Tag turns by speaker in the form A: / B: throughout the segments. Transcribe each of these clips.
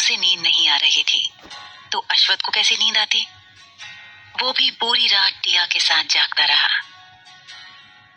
A: उसे नींद नहीं आ रही थी, तो अश्वथ को कैसे नींद आती? वो भी पूरी रात टिया के साथ जागता रहा।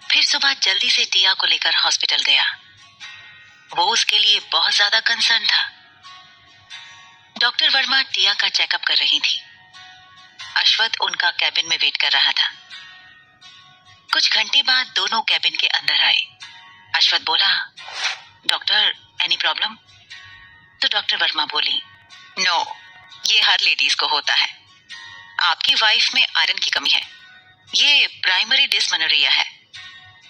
A: फिर सुबह जल्दी से टिया को लेकर हॉस्पिटल गया। वो उसके लिए बहुत ज्यादा कंसर्न था। डॉक्टर वर्मा टिया का चेकअप कर रही थी। अश्वथ उनका कैबिन में वेट कर रहा था। कुछ घंटे बाद दोनों कैबिन के अंदर आए। अश्वथ बोला, डॉक्टर, एनी प्रॉब्लम? तो डॉक्टर वर्मा बोली, नो, ये हर लेडीज को होता है। आपकी वाइफ में आयरन की कमी है। ये प्राइमरी डिसमेनोरिया है।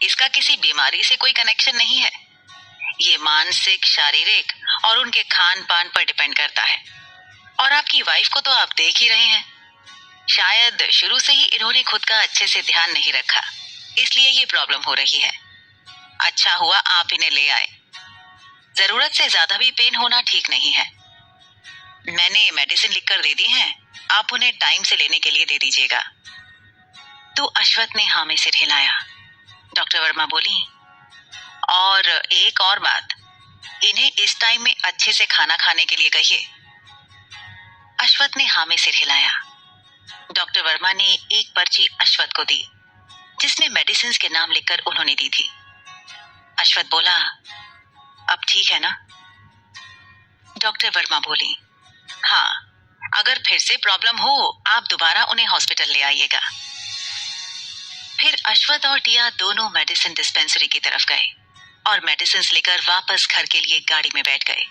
A: इसका किसी बीमारी से कोई कनेक्शन नहीं है। ये मानसिक, शारीरिक और उनके खान पान पर डिपेंड करता है। और आपकी वाइफ को तो आप देख ही रहे हैं। शायद शुरू से ही इन्होंने खुद का अच्छे से ध्यान नहीं रखा, इसलिए ये प्रॉब्लम हो रही है। अच्छा हुआ आप इन्हें ले आए। जरूरत से ज्यादा भी पेन होना ठीक नहीं है। मैंने मेडिसिन लिखकर दे दी है, आप उन्हें टाइम से लेने के लिए दे दीजिएगा। तो अश्वथ ने हाँ में सिर हिलाया। डॉक्टर वर्मा बोली, और एक और बात, इन्हें इस टाइम में अच्छे से खाना खाने के लिए कहिए। अश्वथ ने हाँ में सिर हिलाया। डॉक्टर वर्मा ने एक पर्ची अश्वथ को दी, जिसमें मेडिसिन के नाम लिखकर उन्होंने दी थी। अश्वथ बोला, अब ठीक है ना? डॉक्टर वर्मा बोली, हाँ, अगर फिर से प्रॉब्लम हो आप दोबारा उन्हें हॉस्पिटल ले आइएगा। फिर अश्वथ और टिया दोनों मेडिसिन डिस्पेंसरी की तरफ गए और मेडिसिन लेकर वापस घर के लिए गाड़ी में बैठ गए।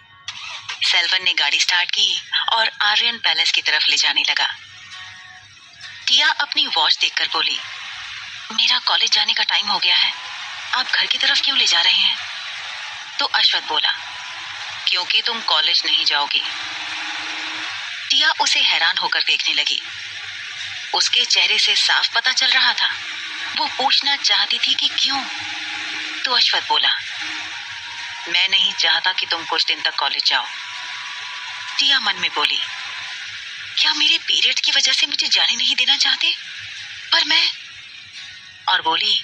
A: सेल्वन ने गाड़ी स्टार्ट की और आर्यन पैलेस की तरफ ले जाने लगा। टिया अपनी वॉच देखकर बोली, मेरा कॉलेज जाने का टाइम हो गया है, आप घर की तरफ क्यों ले जा रहे हैं? तो अश्वथ बोला, क्योंकि तुम कॉलेज नहीं जाओगी। टिया उसे हैरान होकर देखने लगी। उसके चेहरे से साफ पता चल रहा था वो पूछना चाहती थी कि क्यों। तो अश्वथ बोला, मैं नहीं चाहता कि तुम कुछ दिन तक कॉलेज जाओ। टिया मन में बोली, क्या मेरे पीरियड की वजह से मुझे जाने नहीं देना चाहते? पर मैं, और बोली,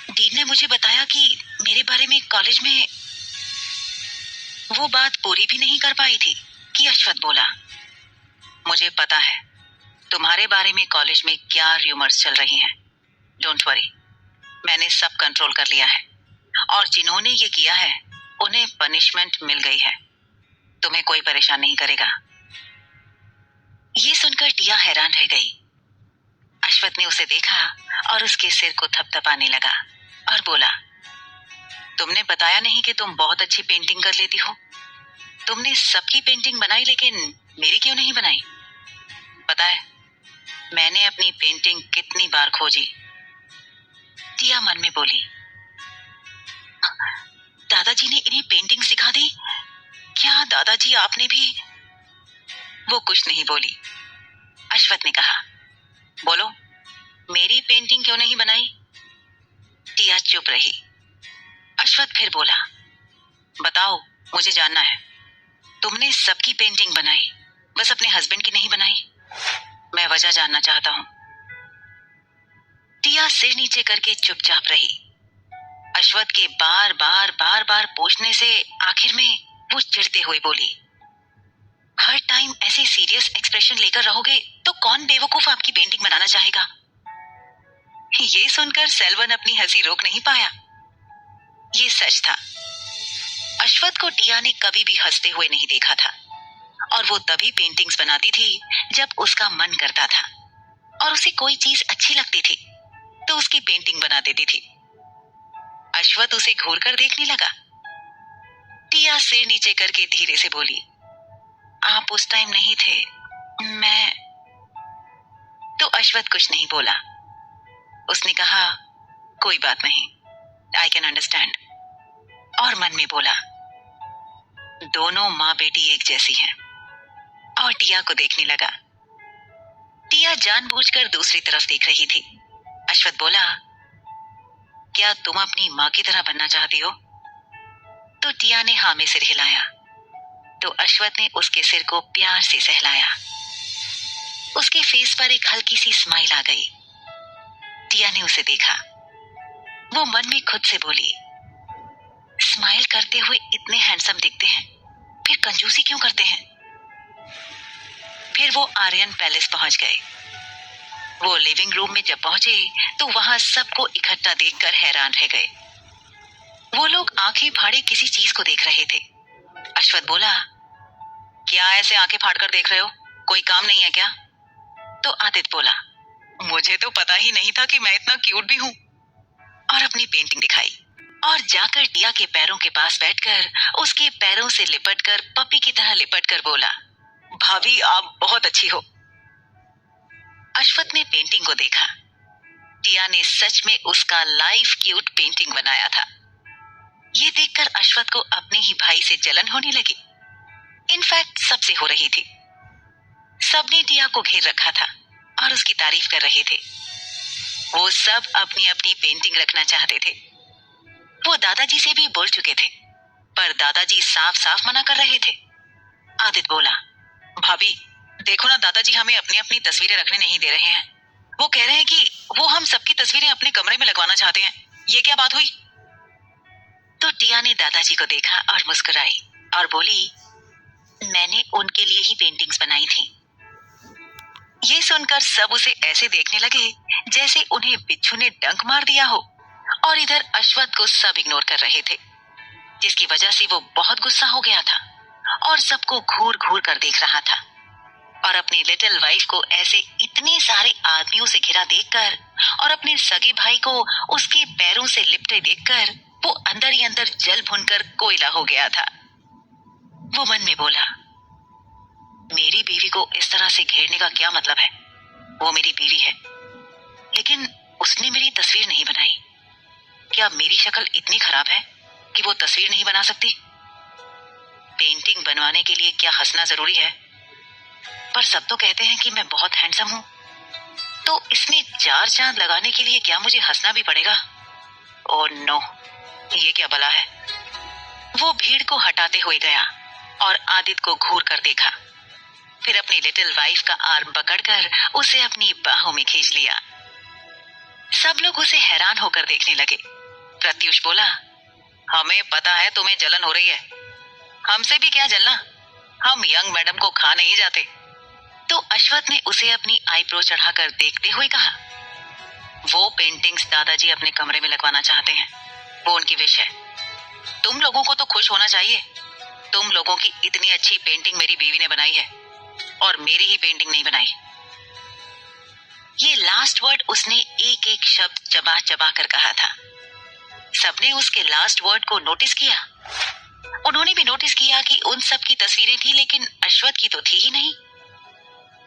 A: डीन ने मुझे बताया कि मेरे बारे में कॉलेज में। वो बात पूरी भी नहीं कर पाई थी कि अश्वथ बोला, मुझे पता है तुम्हारे बारे में कॉलेज में क्या र्यूमर्स चल रही हैं। डोंट वरी, मैंने सब कंट्रोल कर लिया है और जिन्होंने ये किया है उन्हें पनिशमेंट मिल गई है। तुम्हें कोई परेशान नहीं करेगा। ये सुनकर टिया हैरान रह गई। अश्वथ ने उसे देखा और उसके सिर को थपथपाने लगा और बोला, तुमने बताया नहीं कि तुम बहुत अच्छी पेंटिंग कर लेती हो। तुमने सबकी पेंटिंग बनाई, लेकिन मेरी क्यों नहीं बनाई? पता है मैंने अपनी पेंटिंग कितनी बार खोजी? टिया मन में बोली, दादाजी ने इन्हें पेंटिंग सिखा दी? क्या दादाजी आपने भी? वो कुछ नहीं बोली। अश्वथ ने कहा, बोलो, मेरी पेंटिंग क्यों नहीं बनाई? टिया चुप रही। अश्वथ फिर बोला, बताओ, मुझे जानना है। तुमने सबकी पेंटिंग बनाई, बस अपने हस्बैंड की नहीं बनाई। मैं वजह जानना चाहता हूं। टिया सिर नीचे करके चुपचाप रही। अश्वथ के बार बार पूछने से आखिर में वो चिढ़ते हुए बोली, हर टाइम ऐसे सीरियस एक्सप्रेशन लेकर रहोगे तो कौन बेवकूफ आपकी पेंटिंग बनाना चाहेगा? ये सुनकर सेल्वन अपनी हंसी रोक नहीं पाया। ये सच था, अश्वथ को टिया ने कभी भी हंसते हुए नहीं देखा था और वो तभी पेंटिंग्स बनाती थी जब उसका मन करता था और उसे कोई चीज अच्छी लगती थी तो उसकी पेंटिंग बना देती थी। अश्वथ उसे घूर कर देखने लगा। टिया सिर नीचे करके धीरे से बोली, आप उस टाइम नहीं थे, मैं। तो अश्वथ कुछ नहीं बोला। उसने कहा, कोई बात नहीं, आई कैन अंडरस्टैंड। और मन में बोला, दोनों माँ बेटी एक जैसी हैं। और टिया को देखने लगा। टिया जानबूझकर दूसरी तरफ देख रही थी। अश्वथ बोला, क्या तुम अपनी माँ की तरह बनना चाहती हो? तो टिया ने हाँ में सिर हिलाया। तो अश्वथ ने उसके सिर को प्यार से सहलाया। उसके फेस पर एक हल्की सी स्माइल आ गई। टिया ने उसे देखा। वो मन में खुद से बोली, स्माइल करते हुए इतने हैंडसम दिखते हैं, फिर कंजूसी क्यों करते हैं? फिर वो आर्यन पैलेस पहुंच गए। वो लिविंग रूम में जब पहुंचे तो वहां सबको इकट्ठा देखकर हैरान रह गए। वो लोग आंखें फाड़े किसी चीज को देख रहे थे। अश्वथ बोला, क्या ऐसे आंखें फाड़कर देख रहे हो? कोई काम नहीं है क्या? तो आदित्य बोला, मुझे तो पता ही नहीं था कि मैं इतना क्यूट भी हूँ। और अपनी पेंटिंग दिखाई और जाकर टिया के पैरों के पास बैठकर उसके पैरों से लिपटकर पपी की तरह लिपटकर बोला, भाभी आप बहुत अच्छी हो। अश्वथ ने पेंटिंग को देखा। टिया ने सच में उसका लाइव क्यूट पेंटिंग बनाया था। ये देखकर अश्वथ को अपने ही भाई से जलन होने लगी। इनफैक्ट सबसे हो रही थी। सबने टिया को घेर रखा था और उसकी तारीफ कर रहे थे। वो सब अपनी अपनी पेंटिंग रखना चाहते थे। वो दादाजी से भी बोल चुके थे, पर दादाजी साफ साफ मना कर रहे थे। आदित्य बोला, भाभी देखो ना, दादाजी हमें अपनी अपनी तस्वीरें रखने नहीं दे रहे हैं। वो कह रहे हैं कि वो हम सबकी तस्वीरें अपने कमरे में लगवाना चाहते हैं। ये क्या बात हुई? तो टिया ने दादाजी को देखा और मुस्कुराई और बोली, मैंने उनके लिए ही पेंटिंग्स बनाई थी। ये सुनकर सब उसे ऐसे देखने लगे जैसे उन्हें बिच्छू ने डंक मार दिया हो। और इधर अश्वथ को सब इग्नोर कर रहे थे, जिसकी वजह से वो बहुत गुस्सा हो गया था और सबको घूर घूर कर देख रहा था। और अपनी लिटिल वाइफ को ऐसे इतने सारे आदमियों से घिरा देखकर और अपने सगे भाई को उसके पैरों से लिपटे देखकर वो अंदर ही अंदर जल भुनकर कोयला हो गया था। वो मन में बोला, मेरी बीवी को इस तरह से घेरने का क्या मतलब है? वो मेरी बीवी है, लेकिन उसने मेरी तस्वीर नहीं बनाई। क्या मेरी शक्ल इतनी खराब है कि वो तस्वीर नहीं बना सकती? पेंटिंग बनवाने के लिए क्या हंसना जरूरी है? पर सब तो कहते हैं कि मैं बहुत हैंडसम हूँ, तो इसमें 4 चांद लगाने के लिए क्या मुझे हंसना भी पड़ेगा? ओह नो, ये क्या बला है? वो भीड़ को हटाते हुए गया और आदित्य को घूर कर देखा। फिर अपनी लिटिल वाइफ का आर्म पकड़कर उसे अपनी बाहों में खींच लिया। सब लोग उसे हैरान होकर देखने लगे। प्रत्युष बोला, हमें पता है तुम्हें जलन हो रही है, हमसे भी क्या जलना, हम यंग मैडम को खा नहीं जाते। तो अश्वथ ने उसे अपनी आईब्रो चढ़ाकर देखते हुए कहा, वो पेंटिंग्स दादाजी अपने कमरे में लगवाना चाहते हैं, वो उनकी विश है। तुम लोगों को तो खुश होना चाहिए। तुम लोगों की इतनी अच्छी पेंटिंग मेरी बीवी ने बनाई है और मेरी ही पेंटिंग नहीं बनाई। ये लास्ट वर्ड उसने एक एक शब्द चबा चबा कर कहा था। सबने उसके लास्ट वर्ड को नोटिस किया। उन्होंने भी नोटिस किया कि उन सब की तस्वीरें थी, लेकिन अश्वथ की तो थी ही नहीं।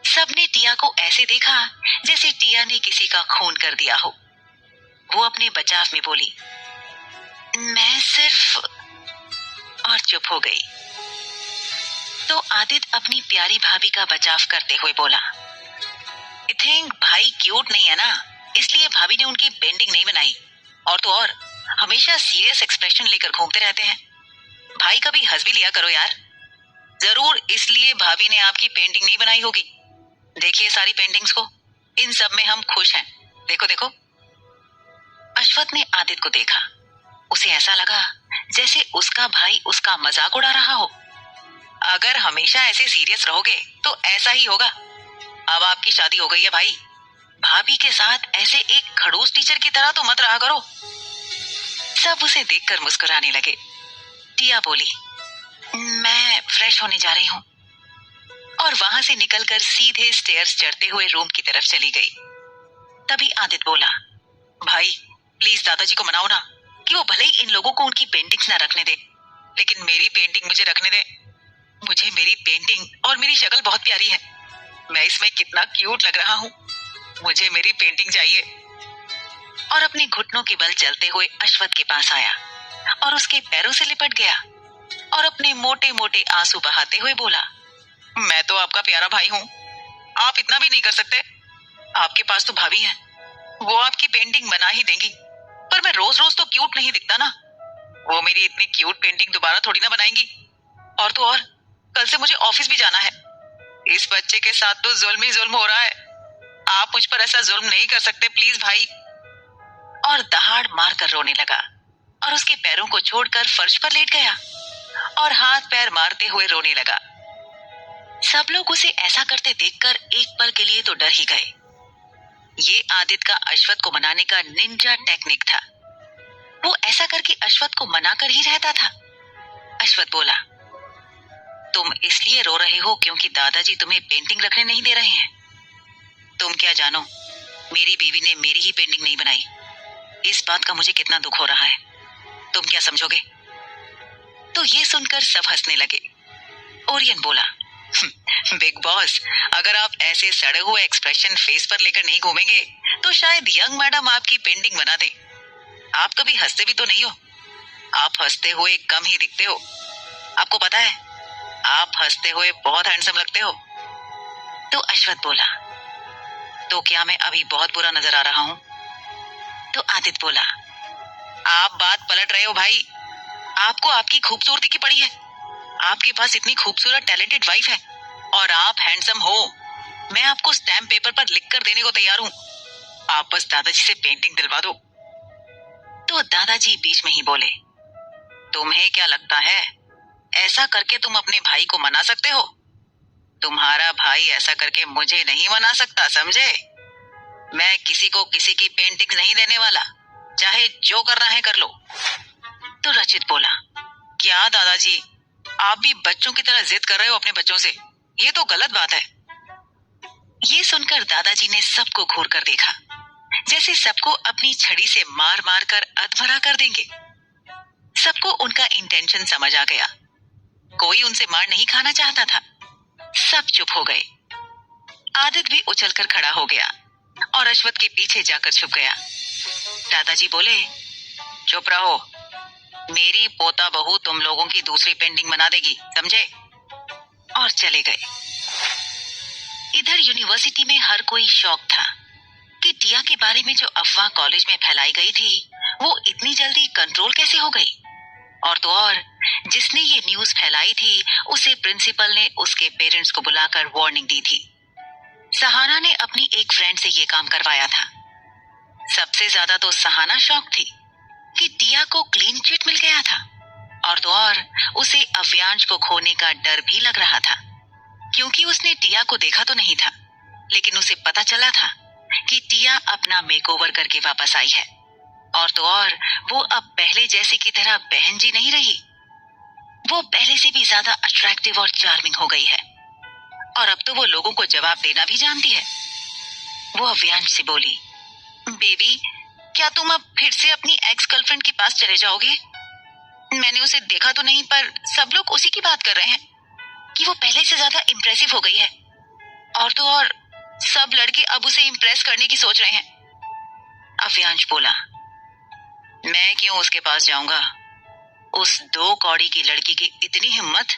A: सबने टिया को ऐसे देखा जैसे टिया ने किसी का खून कर दिया हो। वो अपने बचाव में बोली, मैं सिर्फ, और चुप हो गई। तो आदित्य अपनी प्यारी भाभी का बचाव करते हुए बोला, आई थिंक भाई क्यूट नहीं है ना, इसलिए भाभी ने उनकी पेंटिंग नहीं बनाई। और तो और हमेशा सीरियस एक्सप्रेशन लेकर घूमते रहते हैं। भाई कभी हंस भी लिया करो यार। जरूर इसलिए भाभी ने आपकी पेंटिंग नहीं बनाई होगी। देखिए सारी पेंटिंग्स को, इन सब में हम खुश हैं। देखो देखो। अश्वथ ने आदित्य को देखा। उसे ऐसा लगा जैसे उसका भाई उसका मजाक उड़ा रहा हो। अगर हमेशा ऐसे सीरियस रहोगे तो ऐसा ही होगा। अब आपकी शादी हो गई है भाई, भाभी के साथ ऐसे एक खड़ूस टीचर की तरह तो मत रहा करो। सब उसे देखकर मुस्कुराने लगे। टिया बोली, मैं फ्रेश होने जा रही हूँ, और वहां से निकलकर सीधे स्टेयर्स चढ़ते हुए रूम की तरफ चली गई। तभी आदित्य बोला, भाई प्लीज दादाजी को मनाओ ना कि वो भले ही इन लोगों को उनकी पेंटिंग्स ना रखने दे, लेकिन मेरी पेंटिंग मुझे रखने दे। मुझे मेरी पेंटिंग और मेरी शक्ल बहुत प्यारी है। मैं इसमें कितना क्यूट लग रहा हूँ। मुझे मेरी पेंटिंग चाहिए। और अपने घुटनों के बल चलते हुए अश्वथ के पास आया और उसके पैरों से लिपट गया और अपने मोटे मोटे आंसू बहाते हुए बोला, मैं तो आपका प्यारा भाई हूँ, आप इतना भी नहीं कर सकते? आपके पास तो भाभी है, वो आपकी पेंटिंग बना ही देंगी। पर मैं रोज रोज तो क्यूट नहीं दिखता ना, वो मेरी इतनी क्यूट पेंटिंग दोबारा थोड़ी ना बनाएंगी। और तो और कल से मुझे ऑफिस भी जाना है। इस बच्चे के साथ तो जुल्म ही जुल्म हो रहा है। आप मुझ पर ऐसा जुल्म नहीं कर सकते प्लीज भाई। और दहाड़ मारकर रोने लगा और उसके पैरों को छोड़कर फर्श पर लेट गया और हाथ पैर मारते हुए रोने लगा। सब लोग उसे ऐसा करते देखकर एक पल के लिए तो डर ही गए। ये आदित्य का अश्वत्थ को मनाने का निंजा टेक्निक था। वो ऐसा करके अश्वत्थ को मना कर ही रहता था। अश्वत्थ बोला, तुम इसलिए रो रहे हो क्योंकि दादाजी तुम्हें पेंटिंग रखने नहीं दे रहे हैं। तुम क्या जानो, मेरी बीवी ने मेरी ही पेंटिंग नहीं बनाई। इस बात का मुझे कितना दुख हो रहा है, तुम क्या समझोगे? तो ये सुनकर सब हंसने लगे। ओरियन बोला, बिग बॉस, अगर आप ऐसे सड़े हुए एक्सप्रेशन फेस पर लेकर नहीं घूमेंगे तो शायद यंग मैडम आपकी पेंटिंग बना दे। आप कभी हंसते भी तो नहीं हो। आप हंसते हुए कम ही दिखते हो। आपको पता है, आप हंसते हुए बहुत हैंडसम लगते हो। तो अश्वत्थ बोला, तो क्या मैं अभी बहुत बुरा नजर आ रहा हूं? तो आदित्य बोला, आप बात पलट रहे हो भाई। आपको आपकी खूबसूरती की पड़ी है। आपके पास इतनी खूबसूरत टैलेंटेड वाइफ है और आप हैंडसम हो। मैं आपको स्टैम्प पेपर पर लिखकर देने को तैयार हूं। आप बस दादाजी से पेंटिंग दिलवा दो। तो दादाजी बीच में ही बोले, तुम्हें क्या लगता है ऐसा करके तुम अपने भाई को मना सकते हो? तुम्हारा भाई ऐसा करके मुझे नहीं मना सकता, समझे? मैं किसी को किसी की पेंटिंग नहीं देने वाला, चाहे जो करना है कर लो। तो रचित बोला, क्या दादाजी, आप भी बच्चों की तरह जिद कर रहे हो अपने बच्चों से? ये तो गलत बात है। ये सुनकर दादाजी ने सबको घूर कर देखा, जैसे सबको अपनी छड़ी से मार मार कर अधमरा कर देंगे। सबको उनका इंटेंशन समझ आ गया। कोई उनसे मार नहीं खाना चाहता था। सब चुप हो गए। आदित्य भी उछलकर खड़ा हो गया और अश्वत्थ के पीछे जाकर छुप गया। दादाजी बोले, चुप रहो, मेरी पोता बहू तुम लोगों की दूसरी पेंटिंग बना देगी, समझे? और चले गए। इधर यूनिवर्सिटी में हर कोई शॉक था कि टिया के बारे में जो अफवाह कॉलेज में फैलाई गई थी वो इतनी जल्दी कंट्रोल कैसे हो गई। और तो और, जिसने ये न्यूज फैलाई थी उसे प्रिंसिपल ने उसके पेरेंट्स को बुलाकर वार्निंग दी थी। सहाना ने अपनी एक फ्रेंड से ये काम करवाया था। सबसे ज्यादा तो सहाना शॉक थी कि टिया को क्लीन चिट मिल गया था। और तो और, उसे अव्यांश को खोने का डर भी लग रहा था, क्योंकि उसने टिया को देखा तो नहीं था, लेकिन उसे पता चला था कि टिया अपना मेकओवर करके वापस आई है। और तो और, वो अब पहले जैसे की तरह बहन जी नहीं रही। वो पहले से भी ज्यादा अट्रैक्टिव और चार्मिंग हो गई है। और अब तो वो लोगों को जवाब देना भी जानती है। वो अव्यांश से बोली, बेबी, क्या तुम अब फिर से अपनी एक्स गर्लफ्रेंड के पास चले जाओगे? मैंने उसे देखा तो नहीं, पर सब लोग उसी की बात कर रहे हैं कि वो पहले से ज्यादा इम्प्रेसिव हो गई है। और तो और, सब लड़के अब उसे इम्प्रेस करने की सोच रहे हैं। अव्यांश बोला, मैं क्यों उसके पास जाऊंगा? उस 2 कौड़ी की लड़की की इतनी हिम्मत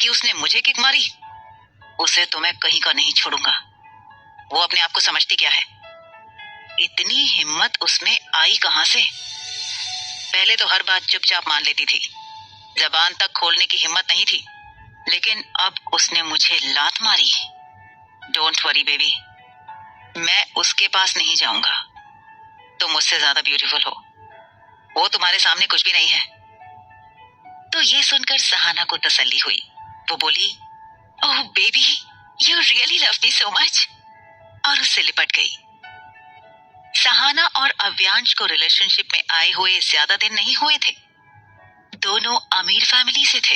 A: कि उसने मुझे किक मारी। उसे तो मैं कहीं का नहीं छोड़ूंगा। वो अपने आप को समझती क्या है? इतनी हिम्मत उसमें आई कहां से? पहले तो हर बात चुपचाप मान लेती थी, जबान तक खोलने की हिम्मत नहीं थी, लेकिन अब उसने मुझे लात मारी। डोंट वरी बेबी, मैं उसके पास नहीं जाऊंगा। तुम मुझसे ज्यादा ब्यूटीफुल हो, वो तुम्हारे सामने कुछ भी नहीं है। तो ये सुनकर सहाना को तसल्ली हुई। वो बोली, ओह baby, you really love me so much, और उससे लिपट गई। सहाना और अव्यांश को रिलेशनशिप में आए हुए ज्यादा दिन नहीं हुए थे। दोनों अमीर फैमिली से थे।